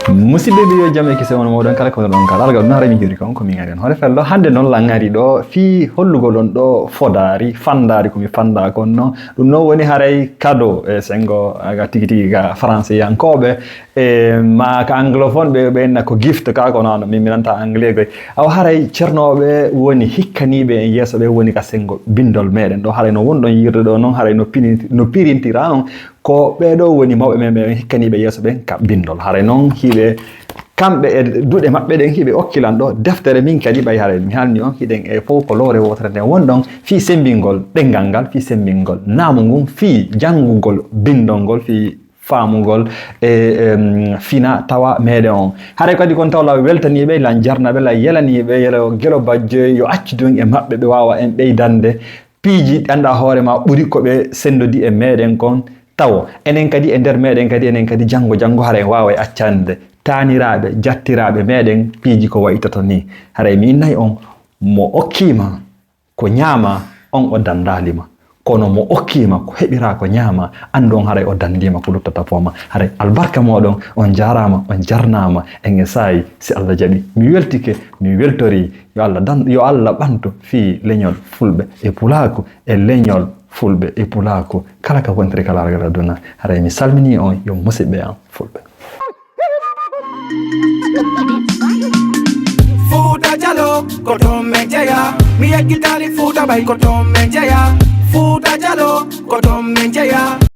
musidɓe ɓe yo jaam e kise wono moɗon kala kono ɗon kala algal ɗum harami joni kon komin gari on hoore fello hande noon la ngari ɗo fi hollugol on ɗo fodari fandari komi fanda kon no ɗum noon woni haray cadeau e sengo aga tigi tigi ga français yankoɓe e ma ka anglophone ɓe ɓenna ko gift ka ko noon min minanta anglais goy aw haray ceernoɓe woni hikkaniɓe e yesso ɓe woni ka sengo bindol meɗen ɗo haray no wonɗon yirde ɗo noon haray no pirintira on ko ɓeɗo woni mawɓe men ɓe hikkaniɓe yesso ɓen ka bindol haray noon hiɓe kamɓe e duɗe maɓɓe ɗen hiɓe okkilan ɗo deftere min kadi ɓay haray mi halni on hiɗen e fof ko lowre wotere nde wonɗon fi sembingol ɗengal ngal fi sembingol naamu ngun fi janngugol bindol ngol fi faamugol e fina tawa meɗen on haray kadi kon tawla weltaniɓe lan jarnaɓe la yelaniɓe yelo gelo bajje yo accu ɗum e maɓɓe ɓe wawa en ɓeydande piiji anda hoore ma ɓuri koɓe sendodi e meɗen kon taw enen kadi e nder meɗen kadi enen kadi janggo haray wawa e accande taniraɓe jattiraɓe meɗen piiji ko waytata ni haray mi innayi on mo okkima ko ñaama on o dandalima kono mo okkima ko heɓira ko ñaama andon haray o dandima ko luttata foma haray albarka moɗon on jarama on jarnama en sayi si Allah jaɓi mi weltike mi weltori yo Allah ɓanto fi leñol fulɓe e pulaku e leñol fulɓe e pulaku kala ka wontiri kala algal aduna haray mi salmini on yo musidɓe an fulɓe Futa jalo koto menjeya mi yegitali futa bay koto menjeya Futa jalo koto menjeya